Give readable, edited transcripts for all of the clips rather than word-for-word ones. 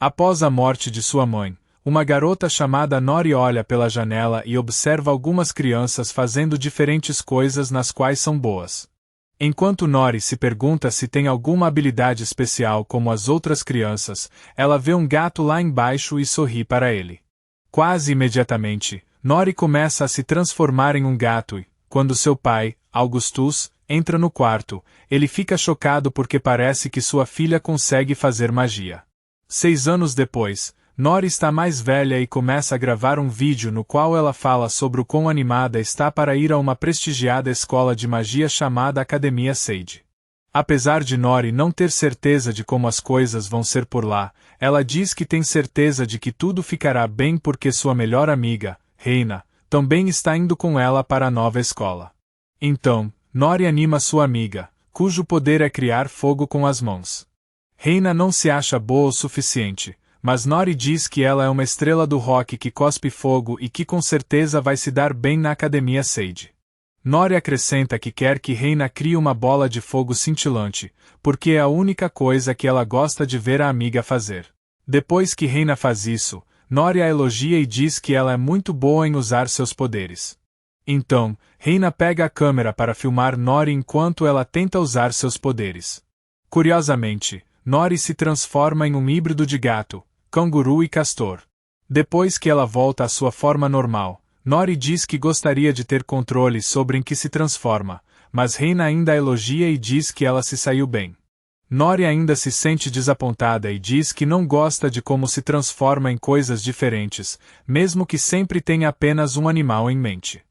Após a morte de sua mãe, uma garota chamada Nori olha pela janela e observa algumas crianças fazendo diferentes coisas nas quais são boas. Enquanto Nori se pergunta se tem alguma habilidade especial como as outras crianças, ela vê um gato lá embaixo e sorri para ele. Quase imediatamente, Nori começa a se transformar em um gato e, quando seu pai, Augustus, entra no quarto, ele fica chocado porque parece que sua filha consegue fazer magia. 6 anos depois, Nori está mais velha e começa a gravar um vídeo no qual ela fala sobre o quão animada está para ir a uma prestigiada escola de magia chamada Academia Sage. Apesar de Nori não ter certeza de como as coisas vão ser por lá, ela diz que tem certeza de que tudo ficará bem porque sua melhor amiga, Reina, também está indo com ela para a nova escola. Então, Nori anima sua amiga, cujo poder é criar fogo com as mãos. Reina não se acha boa o suficiente, mas Nori diz que ela é uma estrela do rock que cospe fogo e que com certeza vai se dar bem na Academia Sage. Nori acrescenta que quer que Reina crie uma bola de fogo cintilante, porque é a única coisa que ela gosta de ver a amiga fazer. Depois que Reina faz isso, Nori a elogia e diz que ela é muito boa em usar seus poderes. Então, Reina pega a câmera para filmar Nori enquanto ela tenta usar seus poderes. Curiosamente, Nori se transforma em um híbrido de gato, canguru e castor. Depois que ela volta à sua forma normal, Nori diz que gostaria de ter controle sobre em que se transforma, mas Reina ainda a elogia e diz que ela se saiu bem. Nori ainda se sente desapontada e diz que não gosta de como se transforma em coisas diferentes, mesmo que sempre tenha apenas um animal em mente.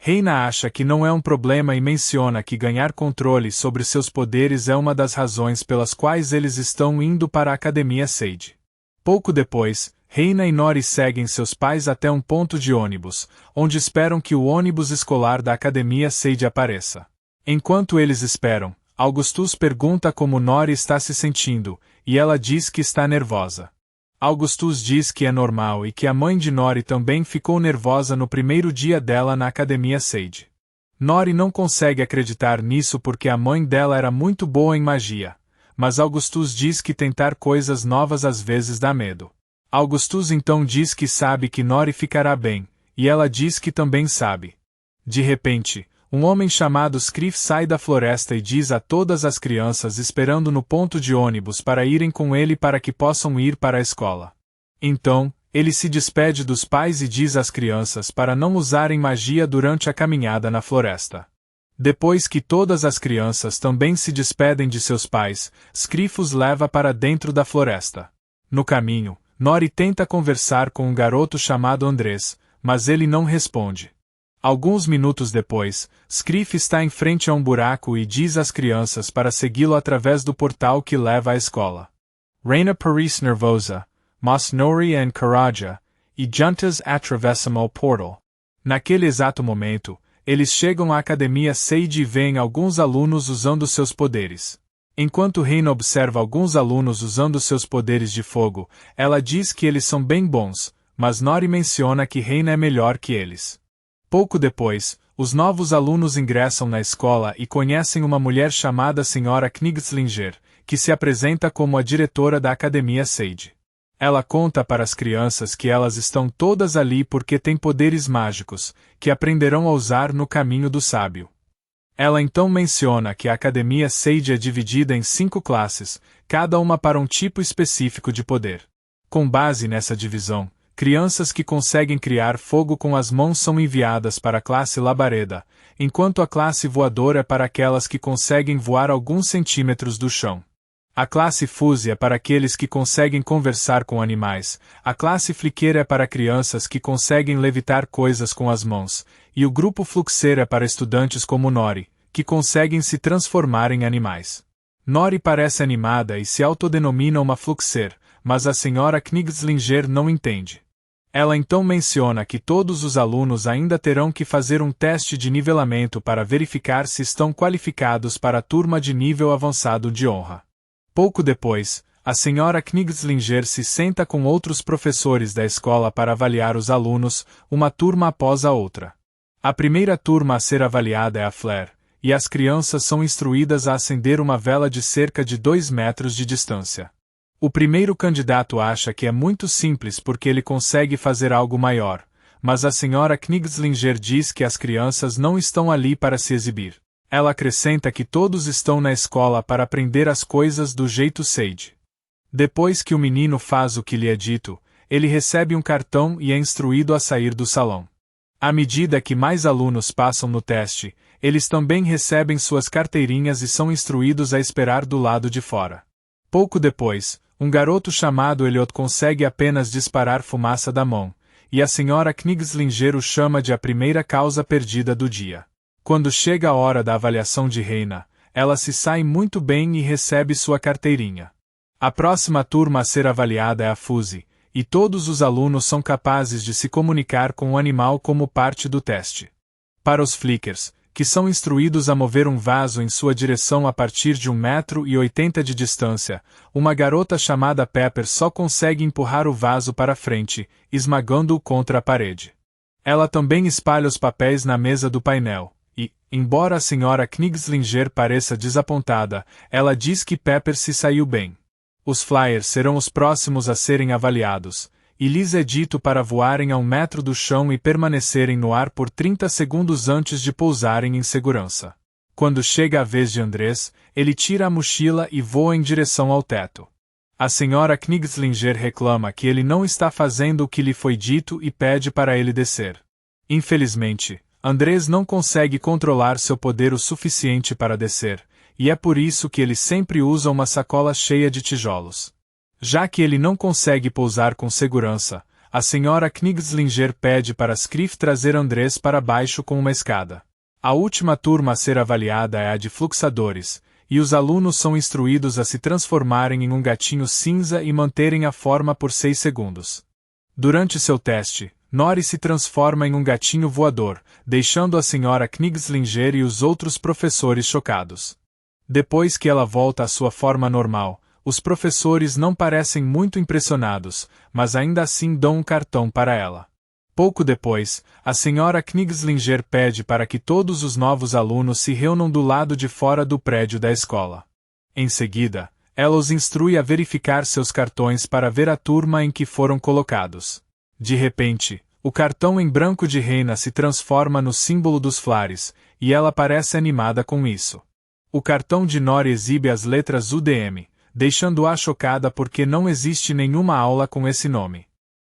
Reina acha que não é um problema e menciona que ganhar controle sobre seus poderes é uma das razões pelas quais eles estão indo para a Academia Sage. Pouco depois, Reina e Nori seguem seus pais até um ponto de ônibus, onde esperam que o ônibus escolar da Academia Sage apareça. Enquanto eles esperam, Augustus pergunta como Nori está se sentindo, e ela diz que está nervosa. Augustus diz que é normal e que a mãe de Nori também ficou nervosa no primeiro dia dela na Academia Sage. Nori não consegue acreditar nisso porque a mãe dela era muito boa em magia, mas Augustus diz que tentar coisas novas às vezes dá medo. Augustus então diz que sabe que Nori ficará bem, e ela diz que também sabe. De repente, um homem chamado Scriff sai da floresta e diz a todas as crianças esperando no ponto de ônibus para irem com ele para que possam ir para a escola. Então, ele se despede dos pais e diz às crianças para não usarem magia durante a caminhada na floresta. Depois que todas as crianças também se despedem de seus pais, Scriff os leva para dentro da floresta. No caminho, Nori tenta conversar com um garoto chamado Andrés, mas ele não responde. Alguns minutos depois, Scriff está em frente a um buraco e diz às crianças para segui-lo através do portal que leva à escola. Reina parece nervosa, mas Nori encoraja, e juntas atravessam o portal. Naquele exato momento, eles chegam à Academia Sage e veem alguns alunos usando seus poderes. Enquanto Reina observa alguns alunos usando seus poderes de fogo, ela diz que eles são bem bons, mas Nori menciona que Reina é melhor que eles. Pouco depois, os novos alunos ingressam na escola e conhecem uma mulher chamada Sra. Knigslinger, que se apresenta como a diretora da Academia Sage. Ela conta para as crianças que elas estão todas ali porque têm poderes mágicos, que aprenderão a usar no caminho do sábio. Ela então menciona que a Academia Sage é dividida em 5 classes, cada uma para um tipo específico de poder. Com base nessa divisão, crianças que conseguem criar fogo com as mãos são enviadas para a classe labareda, enquanto a classe voadora é para aquelas que conseguem voar alguns centímetros do chão. A classe fuse é para aqueles que conseguem conversar com animais, a classe fliqueira é para crianças que conseguem levitar coisas com as mãos, e o grupo fluxeiro é para estudantes como Nori, que conseguem se transformar em animais. Nori parece animada e se autodenomina uma fluxer, mas a Sra. Knigslinger não entende. Ela então menciona que todos os alunos ainda terão que fazer um teste de nivelamento para verificar se estão qualificados para a turma de nível avançado de honra. Pouco depois, a Sra. Knigslinger se senta com outros professores da escola para avaliar os alunos, uma turma após a outra. A primeira turma a ser avaliada é a Flare, e as crianças são instruídas a acender uma vela de cerca de 2 metros de distância. O primeiro candidato acha que é muito simples porque ele consegue fazer algo maior, mas a senhora Knigslinger diz que as crianças não estão ali para se exibir. Ela acrescenta que todos estão na escola para aprender as coisas do jeito Sage. Depois que o menino faz o que lhe é dito, ele recebe um cartão e é instruído a sair do salão. À medida que mais alunos passam no teste, eles também recebem suas carteirinhas e são instruídos a esperar do lado de fora. Pouco depois, um garoto chamado Elliot consegue apenas disparar fumaça da mão, e a senhora Knigslinger o chama de a primeira causa perdida do dia. Quando chega a hora da avaliação de Reina, ela se sai muito bem e recebe sua carteirinha. A próxima turma a ser avaliada é a Fuzzy, e todos os alunos são capazes de se comunicar com o animal como parte do teste. Para os Flickers, que são instruídos a mover um vaso em sua direção a partir de 1,80 m de distância, uma garota chamada Pepper só consegue empurrar o vaso para frente, esmagando-o contra a parede. Ela também espalha os papéis na mesa do painel, e, embora a senhora Knigslinger pareça desapontada, ela diz que Pepper se saiu bem. Os Flyers serão os próximos a serem avaliados, e lhes é dito para voarem a 1 metro do chão e permanecerem no ar por 30 segundos antes de pousarem em segurança. Quando chega a vez de Andrés, ele tira a mochila e voa em direção ao teto. A senhora Knigslinger reclama que ele não está fazendo o que lhe foi dito e pede para ele descer. Infelizmente, Andrés não consegue controlar seu poder o suficiente para descer, e é por isso que ele sempre usa uma sacola cheia de tijolos. Já que ele não consegue pousar com segurança, a senhora Knigslinger pede para Scriff trazer Andrés para baixo com uma escada. A última turma a ser avaliada é a de fluxadores, e os alunos são instruídos a se transformarem em um gatinho cinza e manterem a forma por 6 segundos. Durante seu teste, Nori se transforma em um gatinho voador, deixando a senhora Knigslinger e os outros professores chocados. Depois que ela volta à sua forma normal, os professores não parecem muito impressionados, mas ainda assim dão um cartão para ela. Pouco depois, a senhora Knigslinger pede para que todos os novos alunos se reúnam do lado de fora do prédio da escola. Em seguida, ela os instrui a verificar seus cartões para ver a turma em que foram colocados. De repente, o cartão em branco de Reina se transforma no símbolo dos Flares, e ela parece animada com isso. O cartão de Nori exibe as letras UDM, deixando-a chocada porque não existe nenhuma aula com esse nome.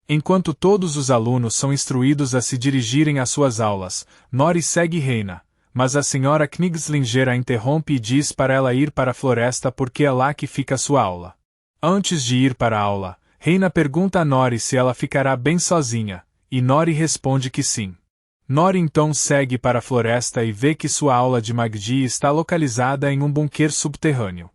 Enquanto todos os alunos são instruídos a se dirigirem às suas aulas, Nori segue Reina, mas a senhora Knigslinger a interrompe e diz para ela ir para a floresta porque é lá que fica sua aula. Antes de ir para a aula, Reina pergunta a Nori se ela ficará bem sozinha, e Nori responde que sim. Nori então segue para a floresta e vê que sua aula de magia está localizada em um bunker subterrâneo.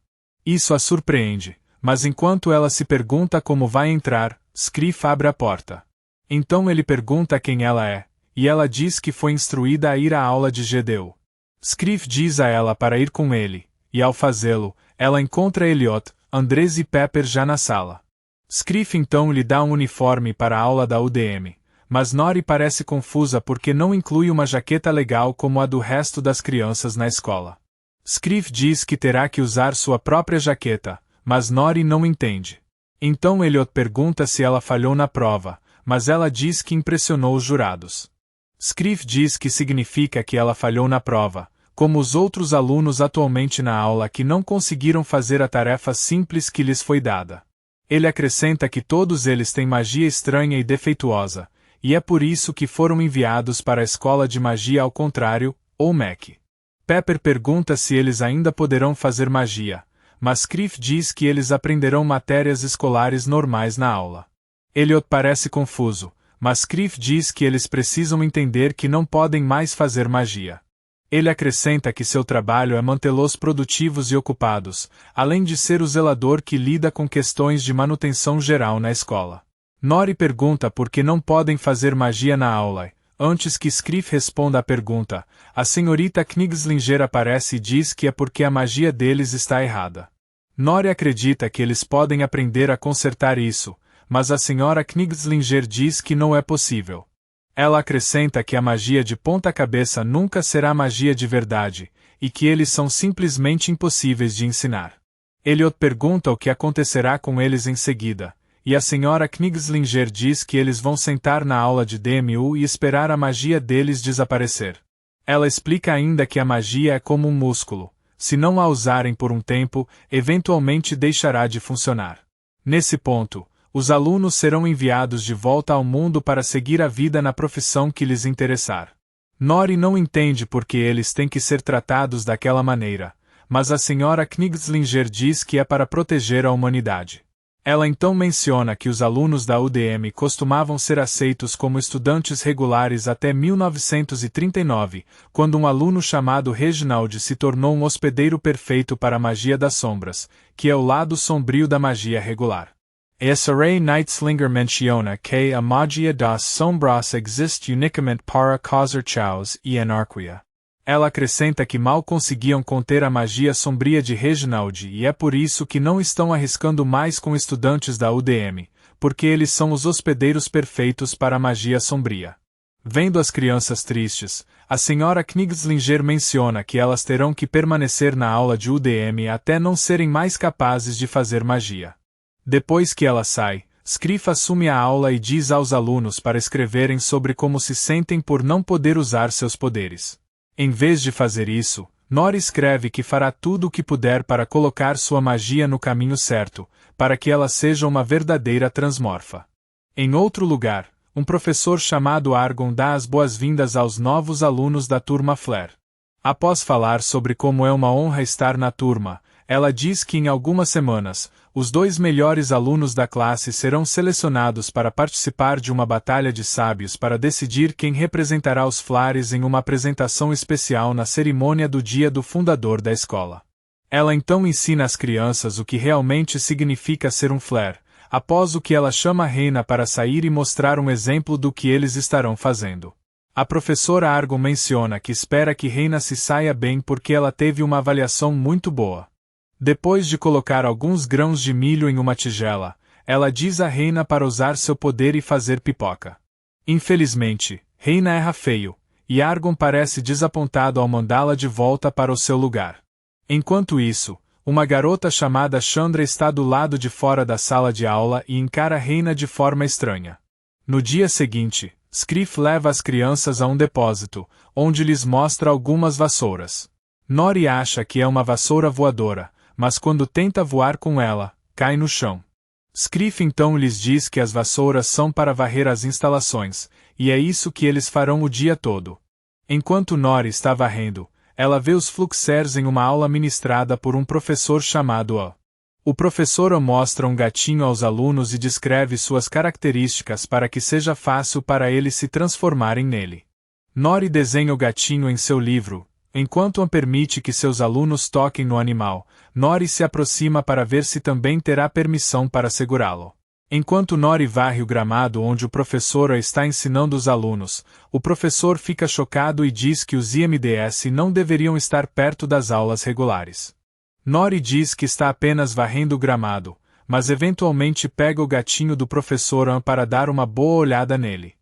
Isso a surpreende, mas enquanto ela se pergunta como vai entrar, Scriff abre a porta. Então ele pergunta quem ela é, e ela diz que foi instruída a ir à aula de Gedeu. Scriff diz a ela para ir com ele, e ao fazê-lo, ela encontra Elliot, Andrés e Pepper já na sala. Scriff então lhe dá um uniforme para a aula da UDM, mas Nori parece confusa porque não inclui uma jaqueta legal como a do resto das crianças na escola. Scriff diz que terá que usar sua própria jaqueta, mas Nori não entende. Então Elliot pergunta se ela falhou na prova, mas ela diz que impressionou os jurados. Scriff diz que significa que ela falhou na prova, como os outros alunos atualmente na aula que não conseguiram fazer a tarefa simples que lhes foi dada. Ele acrescenta que todos eles têm magia estranha e defeituosa, e é por isso que foram enviados para a escola de magia ao contrário, ou MEC. Pepper pergunta se eles ainda poderão fazer magia, mas Scriff diz que eles aprenderão matérias escolares normais na aula. Elliot parece confuso, mas Scriff diz que eles precisam entender que não podem mais fazer magia. Ele acrescenta que seu trabalho é mantê-los produtivos e ocupados, além de ser o zelador que lida com questões de manutenção geral na escola. Nori pergunta por que não podem fazer magia na aula. Antes que Scriff responda à pergunta, a senhorita Knigslinger aparece e diz que é porque a magia deles está errada. Nori acredita que eles podem aprender a consertar isso, mas a senhora Knigslinger diz que não é possível. Ela acrescenta que a magia de ponta-cabeça nunca será magia de verdade, e que eles são simplesmente impossíveis de ensinar. Elliot pergunta o que acontecerá com eles em seguida, e a Sra. Knigslinger diz que eles vão sentar na aula de DMU e esperar a magia deles desaparecer. Ela explica ainda que a magia é como um músculo. Se não a usarem por um tempo, eventualmente deixará de funcionar. Nesse ponto, os alunos serão enviados de volta ao mundo para seguir a vida na profissão que lhes interessar. Nori não entende por que eles têm que ser tratados daquela maneira, mas a Sra. Knigslinger diz que é para proteger a humanidade. Ela então menciona que os alunos da UDM costumavam ser aceitos como estudantes regulares até 1939, quando um aluno chamado Reginald se tornou um hospedeiro perfeito para a magia das sombras, que é o lado sombrio da magia regular. Sra. Knigslinger menciona que a magia das sombras existe unicamente para causar caos e anarquia. Ela acrescenta que mal conseguiam conter a magia sombria de Reginald e é por isso que não estão arriscando mais com estudantes da UDM, porque eles são os hospedeiros perfeitos para a magia sombria. Vendo as crianças tristes, a Sra. Knigslinger menciona que elas terão que permanecer na aula de UDM até não serem mais capazes de fazer magia. Depois que ela sai, Scriff assume a aula e diz aos alunos para escreverem sobre como se sentem por não poder usar seus poderes. Em vez de fazer isso, Nori escreve que fará tudo o que puder para colocar sua magia no caminho certo, para que ela seja uma verdadeira transmorfa. Em outro lugar, um professor chamado Argon dá as boas-vindas aos novos alunos da turma Flare. Após falar sobre como é uma honra estar na turma, ela diz que em algumas semanas, os 2 melhores alunos da classe serão selecionados para participar de uma batalha de sábios para decidir quem representará os Flares em uma apresentação especial na cerimônia do dia do fundador da escola. Ela então ensina às crianças o que realmente significa ser um Flare, após o que ela chama Reina para sair e mostrar um exemplo do que eles estarão fazendo. A professora Argon menciona que espera que Reina se saia bem porque ela teve uma avaliação muito boa. Depois de colocar alguns grãos de milho em uma tigela, ela diz a Reina para usar seu poder e fazer pipoca. Infelizmente, Reina erra feio, e Argon parece desapontado ao mandá-la de volta para o seu lugar. Enquanto isso, uma garota chamada Chandra está do lado de fora da sala de aula e encara Reina de forma estranha. No dia seguinte, Scriff leva as crianças a um depósito, onde lhes mostra algumas vassouras. Nori acha que é uma vassoura voadora, mas quando tenta voar com ela, cai no chão. Scriff então lhes diz que as vassouras são para varrer as instalações, e é isso que eles farão o dia todo. Enquanto Nori está varrendo, ela vê os Fluxers em uma aula ministrada por um professor chamado A. O professor A mostra um gatinho aos alunos e descreve suas características para que seja fácil para eles se transformarem nele. Nori desenha o gatinho em seu livro. Enquanto An permite que seus alunos toquem no animal, Nori se aproxima para ver se também terá permissão para segurá-lo. Enquanto Nori varre o gramado onde o professor a está ensinando os alunos, o professor fica chocado e diz que os IMDS não deveriam estar perto das aulas regulares. Nori diz que está apenas varrendo o gramado, mas eventualmente pega o gatinho do professor An para dar uma boa olhada nele.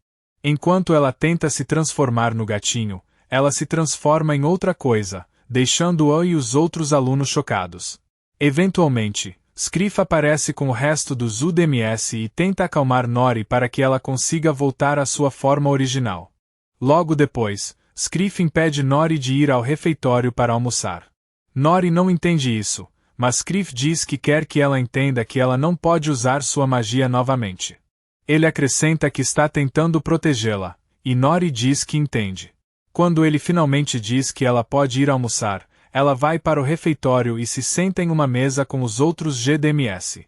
Enquanto ela tenta se transformar no gatinho, ela se transforma em outra coisa, deixando-a e os outros alunos chocados. Eventualmente, Scriff aparece com o resto dos UDMS e tenta acalmar Nori para que ela consiga voltar à sua forma original. Logo depois, Scriff impede Nori de ir ao refeitório para almoçar. Nori não entende isso, mas Scriff diz que quer que ela entenda que ela não pode usar sua magia novamente. Ele acrescenta que está tentando protegê-la, e Nori diz que entende. Quando ele finalmente diz que ela pode ir almoçar, ela vai para o refeitório e se senta em uma mesa com os outros GDMS.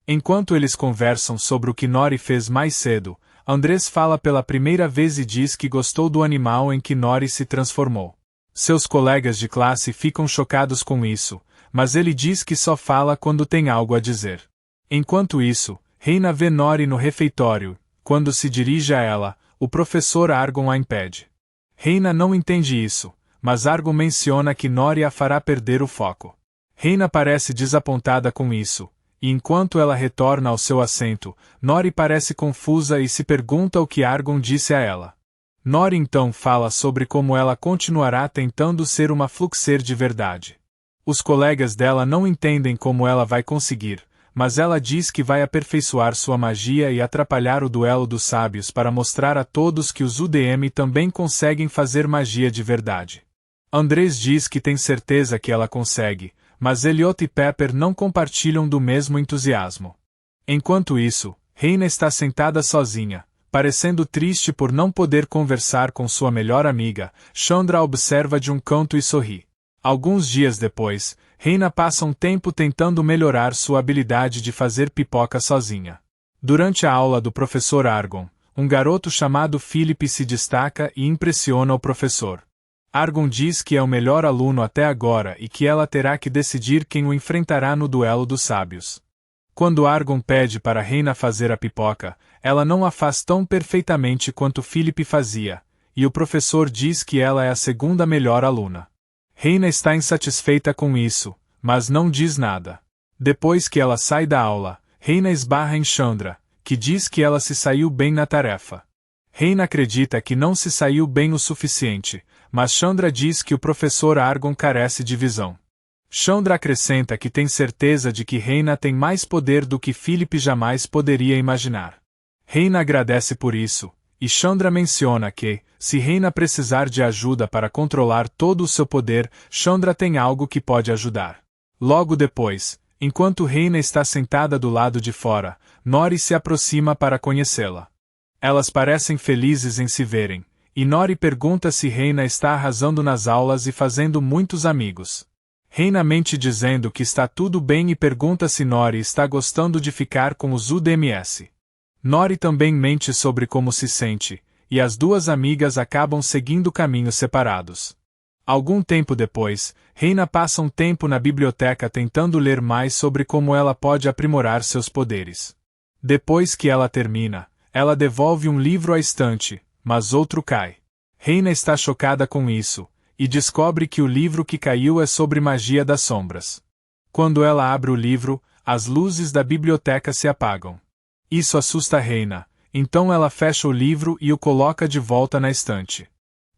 Enquanto eles conversam sobre o que Nori fez mais cedo, Andrés fala pela primeira vez e diz que gostou do animal em que Nori se transformou. Seus colegas de classe ficam chocados com isso, mas ele diz que só fala quando tem algo a dizer. Enquanto isso, Reina vê Nori no refeitório. Quando se dirige a ela, o professor Argon a impede. Reina não entende isso, mas Argon menciona que Nori a fará perder o foco. Reina parece desapontada com isso, e enquanto ela retorna ao seu assento, Nori parece confusa e se pergunta o que Argon disse a ela. Nori então fala sobre como ela continuará tentando ser uma Fluxer de verdade. Os colegas dela não entendem como ela vai conseguir, mas ela diz que vai aperfeiçoar sua magia e atrapalhar o duelo dos sábios para mostrar a todos que os UDM também conseguem fazer magia de verdade. Andrés diz que tem certeza que ela consegue, mas Elliot e Pepper não compartilham do mesmo entusiasmo. Enquanto isso, Reina está sentada sozinha, parecendo triste por não poder conversar com sua melhor amiga. Chandra a observa de um canto e sorri. Alguns dias depois, Reina passa um tempo tentando melhorar sua habilidade de fazer pipoca sozinha. Durante a aula do professor Argon, um garoto chamado Philip se destaca e impressiona o professor. Argon diz que é o melhor aluno até agora e que ela terá que decidir quem o enfrentará no duelo dos sábios. Quando Argon pede para Reina fazer a pipoca, ela não a faz tão perfeitamente quanto Philip fazia, e o professor diz que ela é a segunda melhor aluna. Reina está insatisfeita com isso, mas não diz nada. Depois que ela sai da aula, Reina esbarra em Chandra, que diz que ela se saiu bem na tarefa. Reina acredita que não se saiu bem o suficiente, mas Chandra diz que o professor Argon carece de visão. Chandra acrescenta que tem certeza de que Reina tem mais poder do que Philip jamais poderia imaginar. Reina agradece por isso, e Chandra menciona que, se Reina precisar de ajuda para controlar todo o seu poder, Chandra tem algo que pode ajudar. Logo depois, enquanto Reina está sentada do lado de fora, Nori se aproxima para conhecê-la. Elas parecem felizes em se verem, e Nori pergunta se Reina está arrasando nas aulas e fazendo muitos amigos. Reina mente dizendo que está tudo bem e pergunta se Nori está gostando de ficar com os UDMS. Nori também mente sobre como se sente, e as duas amigas acabam seguindo caminhos separados. Algum tempo depois, Reina passa um tempo na biblioteca tentando ler mais sobre como ela pode aprimorar seus poderes. Depois que ela termina, ela devolve um livro à estante, mas outro cai. Reina está chocada com isso, e descobre que o livro que caiu é sobre magia das sombras. Quando ela abre o livro, as luzes da biblioteca se apagam. Isso assusta Reina, então ela fecha o livro e o coloca de volta na estante.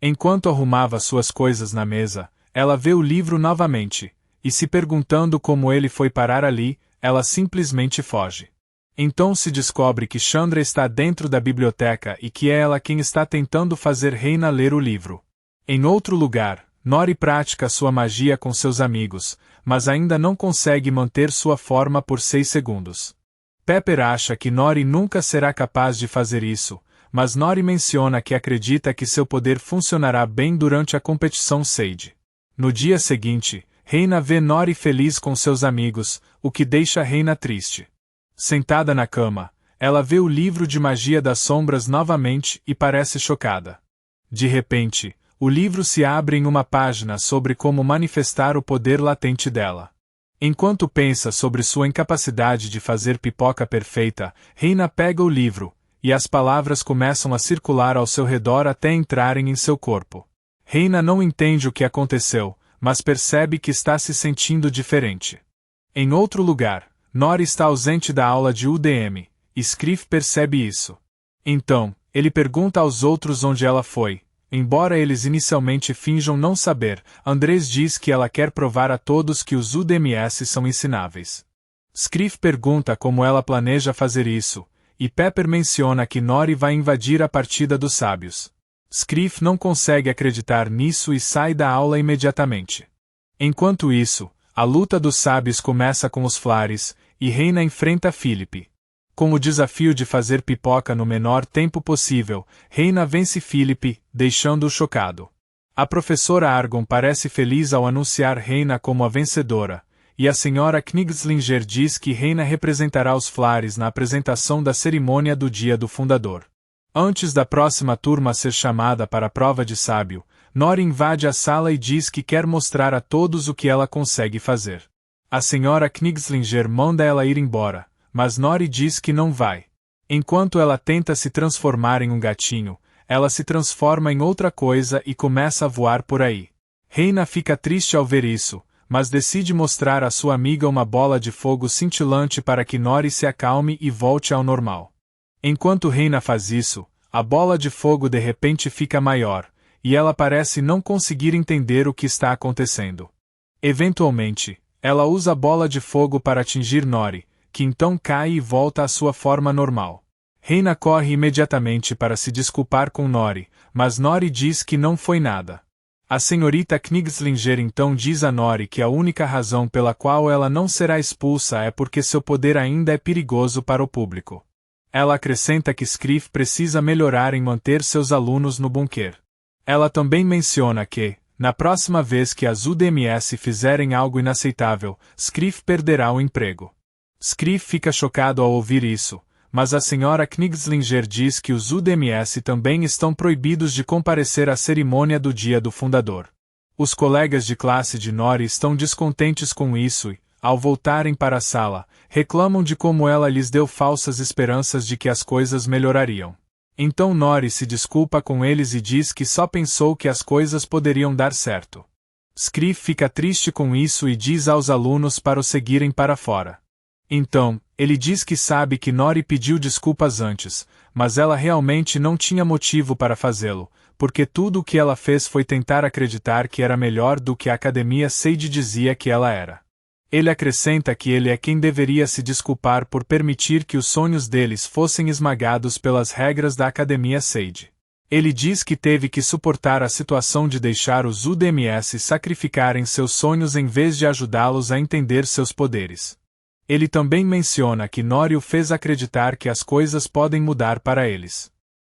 Enquanto arrumava suas coisas na mesa, ela vê o livro novamente, e se perguntando como ele foi parar ali, ela simplesmente foge. Então se descobre que Chandra está dentro da biblioteca e que é ela quem está tentando fazer Reina ler o livro. Em outro lugar, Nori pratica sua magia com seus amigos, mas ainda não consegue manter sua forma por 6 segundos. Pepper acha que Nori nunca será capaz de fazer isso, mas Nori menciona que acredita que seu poder funcionará bem durante a competição Sage. No dia seguinte, Reina vê Nori feliz com seus amigos, o que deixa Reina triste. Sentada na cama, ela vê o livro de magia das sombras novamente e parece chocada. De repente, o livro se abre em uma página sobre como manifestar o poder latente dela. Enquanto pensa sobre sua incapacidade de fazer pipoca perfeita, Reina pega o livro, e as palavras começam a circular ao seu redor até entrarem em seu corpo. Reina não entende o que aconteceu, mas percebe que está se sentindo diferente. Em outro lugar, Nori está ausente da aula de UDM, e Scriff percebe isso. Então, ele pergunta aos outros onde ela foi. Embora eles inicialmente finjam não saber, Andrés diz que ela quer provar a todos que os UDMS são ensináveis. Scriff pergunta como ela planeja fazer isso, e Pepper menciona que Nori vai invadir a partida dos sábios. Scriff não consegue acreditar nisso e sai da aula imediatamente. Enquanto isso, a luta dos sábios começa com os Flares, e Reina enfrenta Philip. Com o desafio de fazer pipoca no menor tempo possível, Reina vence Philip, deixando-o chocado. A professora Argon parece feliz ao anunciar Reina como a vencedora, e a senhora Knigslinger diz que Reina representará os Flares na apresentação da cerimônia do Dia do Fundador. Antes da próxima turma ser chamada para a prova de sábio, Nori invade a sala e diz que quer mostrar a todos o que ela consegue fazer. A senhora Knigslinger manda ela ir embora, mas Nori diz que não vai. Enquanto ela tenta se transformar em um gatinho, ela se transforma em outra coisa e começa a voar por aí. Reina fica triste ao ver isso, mas decide mostrar à sua amiga uma bola de fogo cintilante para que Nori se acalme e volte ao normal. Enquanto Reina faz isso, a bola de fogo de repente fica maior, e ela parece não conseguir entender o que está acontecendo. Eventualmente, ela usa a bola de fogo para atingir Nori, que então cai e volta à sua forma normal. Reina corre imediatamente para se desculpar com Nori, mas Nori diz que não foi nada. A senhorita Knigslinger então diz a Nori que a única razão pela qual ela não será expulsa é porque seu poder ainda é perigoso para o público. Ela acrescenta que Skriff precisa melhorar em manter seus alunos no bunker. Ela também menciona que, na próxima vez que as UDMS fizerem algo inaceitável, Skriff perderá o emprego. Skriff fica chocado ao ouvir isso, mas a senhora Knigslinger diz que os UDMS também estão proibidos de comparecer à cerimônia do dia do fundador. Os colegas de classe de Nori estão descontentes com isso e, ao voltarem para a sala, reclamam de como ela lhes deu falsas esperanças de que as coisas melhorariam. Então Nori se desculpa com eles e diz que só pensou que as coisas poderiam dar certo. Skriff fica triste com isso e diz aos alunos para o seguirem para fora. Então, ele diz que sabe que Nori pediu desculpas antes, mas ela realmente não tinha motivo para fazê-lo, porque tudo o que ela fez foi tentar acreditar que era melhor do que a Academia Seide dizia que ela era. Ele acrescenta que ele é quem deveria se desculpar por permitir que os sonhos deles fossem esmagados pelas regras da Academia Seide. Ele diz que teve que suportar a situação de deixar os UDMS sacrificarem seus sonhos em vez de ajudá-los a entender seus poderes. Ele também menciona que Nori o fez acreditar que as coisas podem mudar para eles.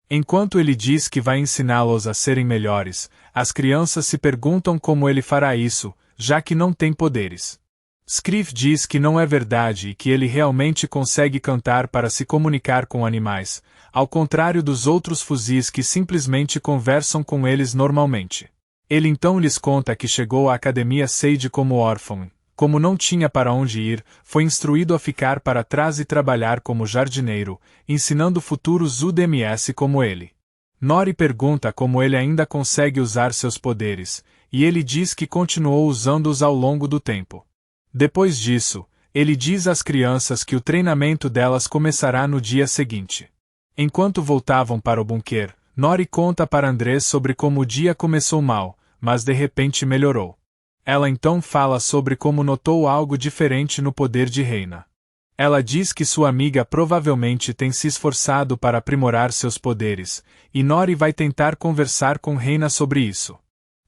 Enquanto ele diz que vai ensiná-los a serem melhores, as crianças se perguntam como ele fará isso, já que não tem poderes. Skriff diz que não é verdade e que ele realmente consegue cantar para se comunicar com animais, ao contrário dos outros fuzis que simplesmente conversam com eles normalmente. Ele então lhes conta que chegou à Academia Seide como órfão. Como não tinha para onde ir, foi instruído a ficar para trás e trabalhar como jardineiro, ensinando futuros UDMS como ele. Nori pergunta como ele ainda consegue usar seus poderes, e ele diz que continuou usando-os ao longo do tempo. Depois disso, ele diz às crianças que o treinamento delas começará no dia seguinte. Enquanto voltavam para o bunker, Nori conta para Andrés sobre como o dia começou mal, mas de repente melhorou. Ela então fala sobre como notou algo diferente no poder de Reina. Ela diz que sua amiga provavelmente tem se esforçado para aprimorar seus poderes, e Nori vai tentar conversar com Reina sobre isso.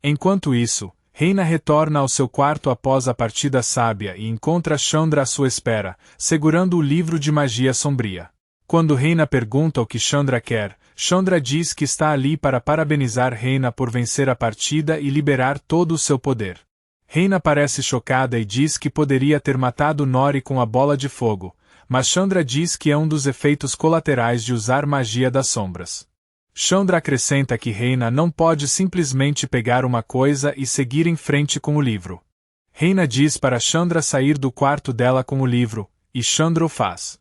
Enquanto isso, Reina retorna ao seu quarto após a partida sábia e encontra Chandra à sua espera, segurando o livro de magia sombria. Quando Reina pergunta o que Chandra quer, Chandra diz que está ali para parabenizar Reina por vencer a partida e liberar todo o seu poder. Reina parece chocada e diz que poderia ter matado Nori com a bola de fogo, mas Chandra diz que é um dos efeitos colaterais de usar magia das sombras. Chandra acrescenta que Reina não pode simplesmente pegar uma coisa e seguir em frente com o livro. Reina diz para Chandra sair do quarto dela com o livro, e Chandra o faz.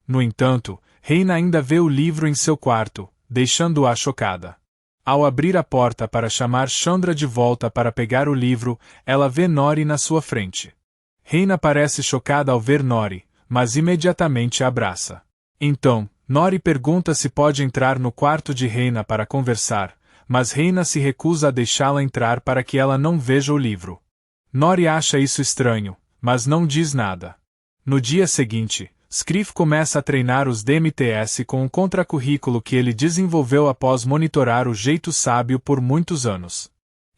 No entanto, Reina ainda vê o livro em seu quarto, deixando-a chocada. Ao abrir a porta para chamar Chandra de volta para pegar o livro, ela vê Nori na sua frente. Reina parece chocada ao ver Nori, mas imediatamente a abraça. Então, Nori pergunta se pode entrar no quarto de Reina para conversar, mas Reina se recusa a deixá-la entrar para que ela não veja o livro. Nori acha isso estranho, mas não diz nada. No dia seguinte, Skriff começa a treinar os DMTS com um contracurrículo que ele desenvolveu após monitorar o jeito sábio por muitos anos.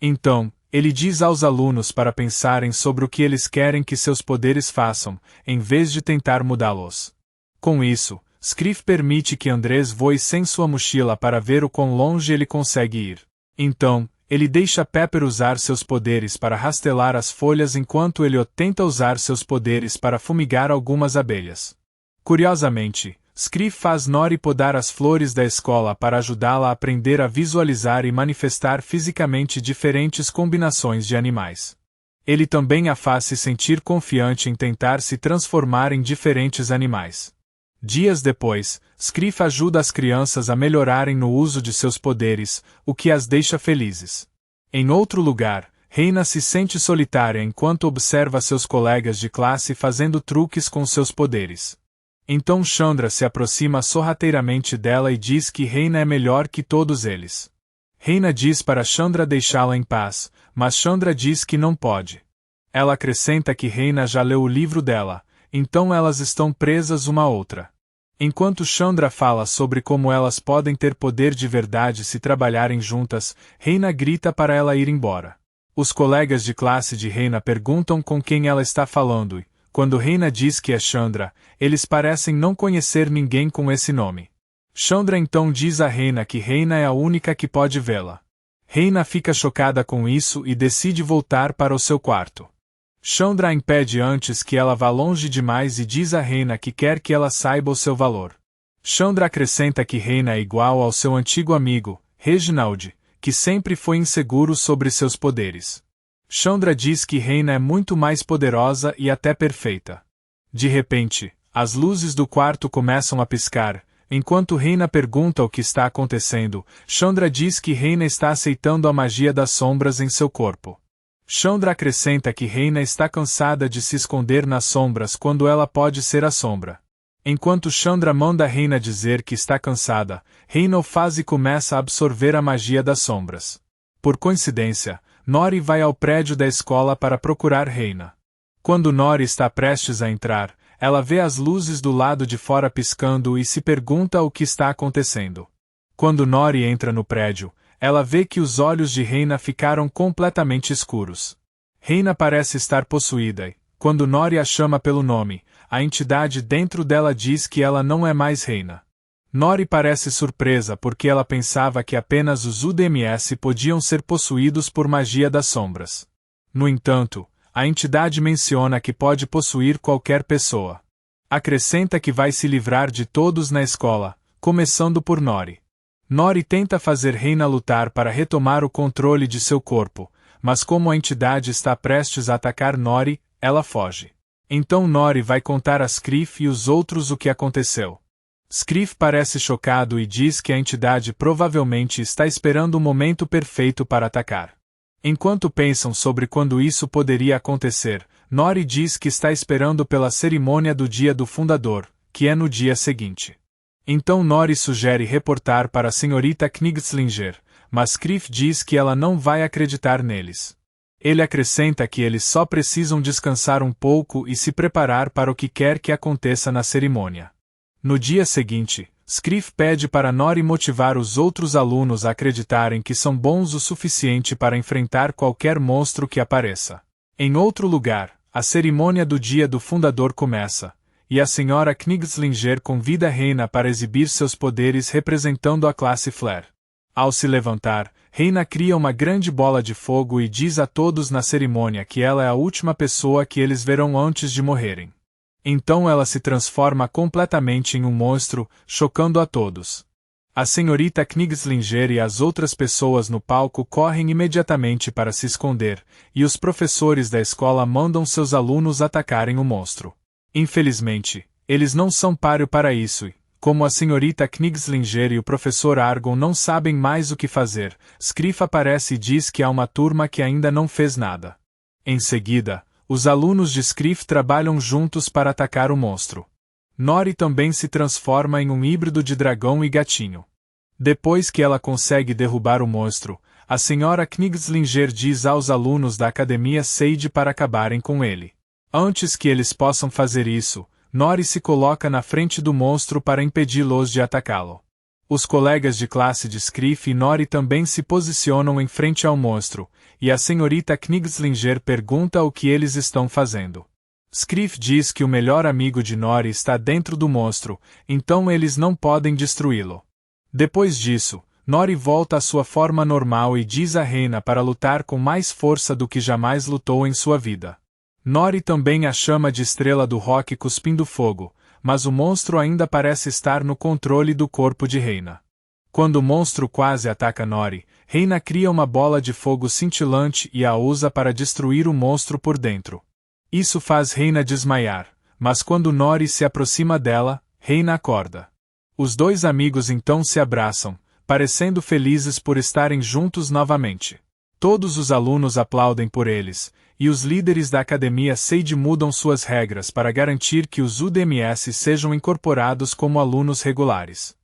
Então, ele diz aos alunos para pensarem sobre o que eles querem que seus poderes façam, em vez de tentar mudá-los. Com isso, Skriff permite que Andrés voe sem sua mochila para ver o quão longe ele consegue ir. Então, ele deixa Pepper usar seus poderes para rastelar as folhas enquanto ele tenta usar seus poderes para fumigar algumas abelhas. Curiosamente, Skriff faz Nori podar as flores da escola para ajudá-la a aprender a visualizar e manifestar fisicamente diferentes combinações de animais. Ele também a faz se sentir confiante em tentar se transformar em diferentes animais. Dias depois, Skriff ajuda as crianças a melhorarem no uso de seus poderes, o que as deixa felizes. Em outro lugar, Reina se sente solitária enquanto observa seus colegas de classe fazendo truques com seus poderes. Então Chandra se aproxima sorrateiramente dela e diz que Reina é melhor que todos eles. Reina diz para Chandra deixá-la em paz, mas Chandra diz que não pode. Ela acrescenta que Reina já leu o livro dela, então elas estão presas uma à outra. Enquanto Chandra fala sobre como elas podem ter poder de verdade se trabalharem juntas, Reina grita para ela ir embora. Os colegas de classe de Reina perguntam com quem ela está falando e, quando Reina diz que é Chandra, eles parecem não conhecer ninguém com esse nome. Chandra então diz a Reina que Reina é a única que pode vê-la. Reina fica chocada com isso e decide voltar para o seu quarto. Chandra a impede antes que ela vá longe demais e diz a Reina que quer que ela saiba o seu valor. Chandra acrescenta que Reina é igual ao seu antigo amigo, Reginald, que sempre foi inseguro sobre seus poderes. Chandra diz que Reina é muito mais poderosa e até perfeita. De repente, as luzes do quarto começam a piscar. Enquanto Reina pergunta o que está acontecendo, Chandra diz que Reina está aceitando a magia das sombras em seu corpo. Chandra acrescenta que Reina está cansada de se esconder nas sombras quando ela pode ser a sombra. Enquanto Chandra manda Reina dizer que está cansada, Reina o faz e começa a absorver a magia das sombras. Por coincidência, Nori vai ao prédio da escola para procurar Reina. Quando Nori está prestes a entrar, ela vê as luzes do lado de fora piscando e se pergunta o que está acontecendo. Quando Nori entra no prédio, ela vê que os olhos de Reina ficaram completamente escuros. Reina parece estar possuída e, quando Nori a chama pelo nome, a entidade dentro dela diz que ela não é mais Reina. Nori parece surpresa porque ela pensava que apenas os UDMS podiam ser possuídos por magia das sombras. No entanto, a entidade menciona que pode possuir qualquer pessoa. Acrescenta que vai se livrar de todos na escola, começando por Nori. Nori tenta fazer Reina lutar para retomar o controle de seu corpo, mas como a entidade está prestes a atacar Nori, ela foge. Então Nori vai contar a Scriff e os outros o que aconteceu. Scriff parece chocado e diz que a entidade provavelmente está esperando o momento perfeito para atacar. Enquanto pensam sobre quando isso poderia acontecer, Nori diz que está esperando pela cerimônia do dia do fundador, que é no dia seguinte. Então Nori sugere reportar para a senhorita Knigslinger, mas Scriff diz que ela não vai acreditar neles. Ele acrescenta que eles só precisam descansar um pouco e se preparar para o que quer que aconteça na cerimônia. No dia seguinte, Scriff pede para Nori motivar os outros alunos a acreditarem que são bons o suficiente para enfrentar qualquer monstro que apareça. Em outro lugar, a cerimônia do dia do fundador começa, e a senhora Knigslinger convida Reina para exibir seus poderes representando a classe Flare. Ao se levantar, Reina cria uma grande bola de fogo e diz a todos na cerimônia que ela é a última pessoa que eles verão antes de morrerem. Então ela se transforma completamente em um monstro, chocando a todos. A senhorita Knigslinger e as outras pessoas no palco correm imediatamente para se esconder, e os professores da escola mandam seus alunos atacarem o monstro. Infelizmente, eles não são páreo para isso e, como a senhorita Knigslinger e o professor Argon não sabem mais o que fazer, Scriff aparece e diz que há uma turma que ainda não fez nada. Em seguida, os alunos de Scriff trabalham juntos para atacar o monstro. Nori também se transforma em um híbrido de dragão e gatinho. Depois que ela consegue derrubar o monstro, a senhora Knigslinger diz aos alunos da Academia Sade para acabarem com ele. Antes que eles possam fazer isso, Nori se coloca na frente do monstro para impedi-los de atacá-lo. Os colegas de classe de Scriff e Nori também se posicionam em frente ao monstro, e a senhorita Knigslinger pergunta o que eles estão fazendo. Scriff diz que o melhor amigo de Nori está dentro do monstro, então eles não podem destruí-lo. Depois disso, Nori volta à sua forma normal e diz a Reina para lutar com mais força do que jamais lutou em sua vida. Nori também a chama de estrela do rock cuspindo fogo, mas o monstro ainda parece estar no controle do corpo de Reina. Quando o monstro quase ataca Nori, Reina cria uma bola de fogo cintilante e a usa para destruir o monstro por dentro. Isso faz Reina desmaiar, mas quando Nori se aproxima dela, Reina acorda. Os dois amigos então se abraçam, parecendo felizes por estarem juntos novamente. Todos os alunos aplaudem por eles, e os líderes da Academia Sade mudam suas regras para garantir que os UDMS sejam incorporados como alunos regulares.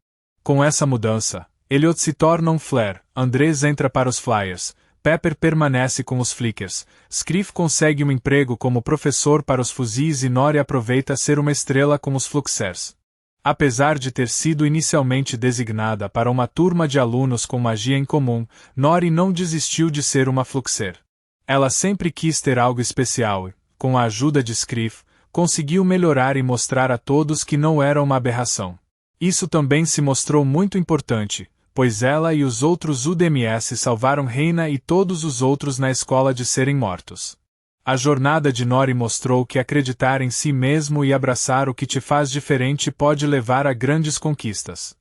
Com essa mudança, Elliot se torna um Flare, Andrés entra para os Flyers, Pepper permanece com os Flickers, Scriff consegue um emprego como professor para os fuzis e Nori aproveita ser uma estrela com os Fluxers. Apesar de ter sido inicialmente designada para uma turma de alunos com magia em comum, Nori não desistiu de ser uma Fluxer. Ela sempre quis ter algo especial e, com a ajuda de Scriff, conseguiu melhorar e mostrar a todos que não era uma aberração. Isso também se mostrou muito importante, pois ela e os outros UDMS salvaram Reina e todos os outros na escola de serem mortos. A jornada de Nori mostrou que acreditar em si mesmo e abraçar o que te faz diferente pode levar a grandes conquistas.